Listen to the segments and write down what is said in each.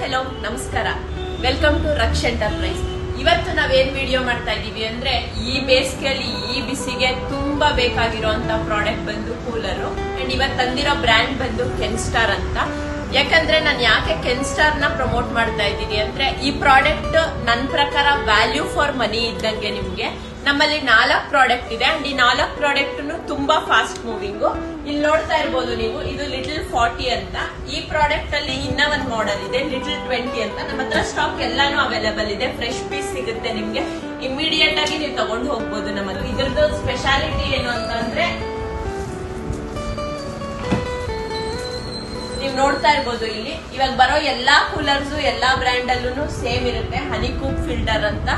Hello ನಮಸ್ಕಾರ, welcome to Raksh enterprise. ಇವತ್ತು ನಾವೇನ್ ವಿಡಿಯೋ ಮಾಡ್ತಾ ಇದೀವಿ ಅಂದ್ರೆ ಈ ಬೇಸಿಗೆಯಲ್ಲಿ ಈ ಬಿಸಿಗೆ ತುಂಬಾ ಬೇಕಾಗಿರುವಂತ ಪ್ರಾಡಕ್ಟ್ ಬಂದು ಕೂಲರ್. ಅಂಡ್ ಇವತ್ತು ತಂದಿರೋ ಬ್ರ್ಯಾಂಡ್ ಬಂದು ಕೆನ್ಸ್ಟಾರ್ ಅಂತ. ಯಾಕಂದ್ರೆ ನಾನು ಯಾಕೆ ಕೆನ್ಸ್ಟಾರ್ ನ ಪ್ರಮೋಟ್ ಮಾಡ್ತಾ ಇದ್ದೀನಿ ಅಂದ್ರೆ ಈ ಪ್ರಾಡಕ್ಟ್ ನನ್ನ ಪ್ರಕಾರ ವ್ಯಾಲ್ಯೂ ಫಾರ್ ಮನಿ ಇದ್ದಂಗೆ. ನಿಮ್ಗೆ ನಮ್ಮಲ್ಲಿ 4 ಪ್ರಾಡಕ್ಟ್ ಇದೆ ಅಂಡ್ ಈ 4 ಪ್ರಾಡಕ್ಟ್ ತುಂಬಾ ಫಾಸ್ಟ್ ಮೂವಿಂಗ್. ಇಲ್ಲಿ ನೋಡ್ತಾ ಇರ್ಬೋದು ನೀವು, ಇದು ಲಿಟಲ್ 40 ಅಂತ. ಈ ಪ್ರಾಡಕ್ಟ್ ಅಲ್ಲಿ ಇನ್ನ ಒಂದು ಮಾಡೆಲ್ ಇದೆ ಲಿಟಲ್ 20 ಅಂತ. ನಮ್ಮ ಹತ್ರ ಸ್ಟಾಕ್ ಎಲ್ಲಾನು ಅವೈಲೇಬಲ್ ಇದೆ. ಫ್ರೆಶ್ ಪೀಸ್ ಸಿಗುತ್ತೆ ನಿಮ್ಗೆ, ಇಮಿಡಿಯೇಟ್ ಆಗಿ ನೀವು ತಗೊಂಡು ಹೋಗ್ಬೋದು. ನಮ್ಮದು ಇದ್ರದ್ದು ಸ್ಪೆಷಾಲಿಟಿ ಏನು ಅಂತಂದ್ರೆ ನೀವು ನೋಡ್ತಾ ಇರ್ಬೋದು ಇಲ್ಲಿ ಇವಾಗ ಬರೋ ಎಲ್ಲಾ ಕೂಲರ್ಸ್ ಎಲ್ಲಾ ಬ್ರ್ಯಾಂಡ್ ಅಲ್ಲೂ ಸೇಮ್ ಇರುತ್ತೆ, ಹನಿಕೂಪ್ ಫಿಲ್ಟರ್ ಅಂತ.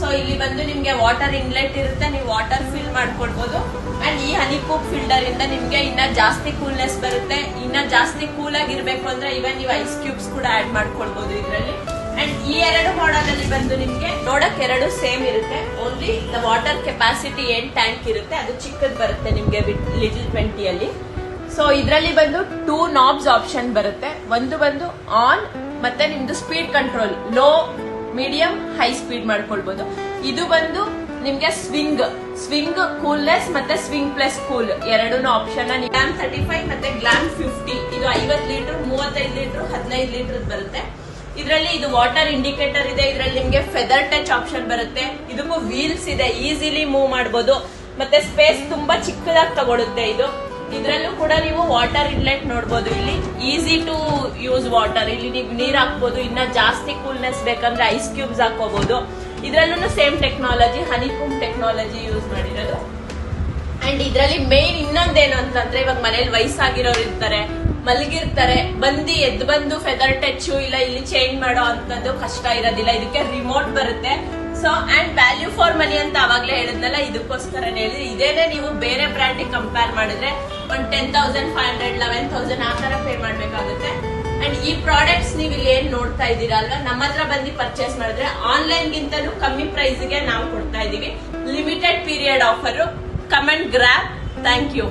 ಸೊ ಇಲ್ಲಿ ಬಂದು ನಿಮ್ಗೆ ವಾಟರ್ ಇನ್ಲೆಟ್ ಇರುತ್ತೆ, ನೀವು ವಾಟರ್ ಫಿಲ್ ಮಾಡ್ಕೊಳ್ಬಹುದು. ಅಂಡ್ ಈ ಹನಿಕೂಪ್ ಫಿಲ್ಟರ್ ಇಂದ ನಿಮ್ಗೆ ಇನ್ನ ಜಾಸ್ತಿ ಕೂಲ್ನೆಸ್ ಬರುತ್ತೆ. ಇನ್ನ ಜಾಸ್ತಿ ಕೂಲ್ ಆಗಿರ್ಬೇಕು ಅಂದ್ರೆ ಇವನ್ ನೀವು ಐಸ್ ಕ್ಯೂಬ್ಸ್ ಕೂಡ ಆಡ್ ಮಾಡ್ಕೊಳ್ಬಹುದು ಇದರಲ್ಲಿ. ಅಂಡ್ ಈ 2 ಮಾಡೆಲ್ ಅಲ್ಲಿ ಬಂದು ನಿಮ್ಗೆ ನೋಡಕ್ 2 ಸೇಮ್ ಇರುತ್ತೆ. ಓನ್ಲಿ ದ ವಾಟರ್ ಕೆಪಾಸಿಟಿ ಏನ್ ಟ್ಯಾಂಕ್ ಇರುತ್ತೆ ಅದು ಚಿಕ್ಕದ್ ಬರುತ್ತೆ ನಿಮ್ಗೆ ಲಿಟಲ್ 20 ಅಲ್ಲಿ. ಸೊ ಇದರಲ್ಲಿ ಬಂದು 2 ನಾಬ್ಸ್ ಆಪ್ಷನ್ ಬರುತ್ತೆ. ಒಂದು ಬಂದು ಆನ್ ಮತ್ತೆ ನಿಮ್ದು speed control, low medium high speed ಮಾಡ್ಕೊಳ್ಬಹುದು. ಇದು ಬಂದು ನಿಮ್ಗೆ ಸ್ವಿಂಗ್ ಕೂಲ್ನೆಸ್ ಮತ್ತೆ swing plus cool 2 option. Glam 35 ಮತ್ತೆ ಗ್ಲಾಮ್ 50 ಇದು 50 ಲೀಟರ್ 35 ಲೀಟರ್ 15 ಲೀಟರ್ ಬರುತ್ತೆ. ಇದರಲ್ಲಿ ಇದು ವಾಟರ್ ಇಂಡಿಕೇಟರ್ ಇದೆ. ಇದರಲ್ಲಿ ನಿಮ್ಗೆ ಫೆದರ್ ಟಚ್ ಆಪ್ಷನ್ ಬರುತ್ತೆ. ಇದಕ್ಕೂ ವೀಲ್ಸ್ ಇದೆ, ಈಸಿಲಿ ಮೂವ್ ಮಾಡಬಹುದು. ಮತ್ತೆ ಸ್ಪೇಸ್ ತುಂಬಾ ಚಿಕ್ಕದಾಗಿ ತಗೊಳುತ್ತೆ ಇದು. ಇದ್ರಲ್ಲೂ ಕೂಡ ನೀವು ವಾಟರ್ ಇನ್ಲೆಟ್ ನೋಡಬಹುದು. ಇಲ್ಲಿ ಈಸಿ ಟು ಯೂಸ್ ವಾಟರ್, ಇಲ್ಲಿ ನೀವು ನೀರ್ ಹಾಕ್ಬಹುದು. ಇನ್ನ ಜಾಸ್ತಿ ಕೂಲ್ನೆಸ್ ಬೇಕಂದ್ರೆ ಐಸ್ ಕ್ಯೂಬ್ಸ್ ಹಾಕೋಬಹುದು. ಇದ್ರಲ್ಲೂ ಸೇಮ್ ಟೆಕ್ನಾಲಜಿ, ಹನಿಕೂಮ್ ಟೆಕ್ನಾಲಜಿ ಯೂಸ್ ಮಾಡಿರೋದು. ಅಂಡ್ ಇದ್ರಲ್ಲಿ ಮೇನ್ ಇನ್ನೊಂದೇನು ಅಂತಂದ್ರೆ ಇವಾಗ ಮನೇಲಿ ವಯಸ್ಸಾಗಿರೋರು ಇರ್ತಾರೆ, ಮಲಗಿರ್ತಾರೆ, ಎದ್ದು ಬಂದು ಫೆದರ್ ಟಚ್ ಇಲ್ಲ ಇಲ್ಲಿ ಚೇಂಜ್ ಮಾಡೋ ಅಂತದ್ದು ಕಷ್ಟ ಇರೋದಿಲ್ಲ. ಇದಕ್ಕೆ ರಿಮೋಟ್ ಬರುತ್ತೆ. So and value for money ಅಂತ ಅವಾಗ್ಲೇ ಹೇಳಿದ್ನಲ್ಲ, ಇದಕ್ಕೋಸ್ಕರನೇ ಹೇಳಿದ್ರೆ. ಇದೇನೆ ನೀವು ಬೇರೆ ಬ್ರ್ಯಾಂಡ್ ಕಂಪೇರ್ ಮಾಡಿದ್ರೆ ಒಂದು 10,500 11,000 ಆ ತರ ಪೇ ಮಾಡ್ಬೇಕಾಗುತ್ತೆ. ಅಂಡ್ ಈ ಪ್ರಾಡಕ್ಟ್ಸ್ ನೀವು ಇಲ್ಲಿ ಏನ್ ನೋಡ್ತಾ ಇದ್ದೀರಾ ಅಲ್ವಾ, ನಮ್ಮ ಹತ್ರ ಬಂದು ಪರ್ಚೇಸ್ ಮಾಡಿದ್ರೆ ಆನ್ಲೈನ್ ಗಿಂತಲೂ ಕಮ್ಮಿ ಪ್ರೈಸ್ ಗೆ ನಾವು ಕೊಡ್ತಾ ಇದೀವಿ. Limited period offer. Come and grab. Thank you.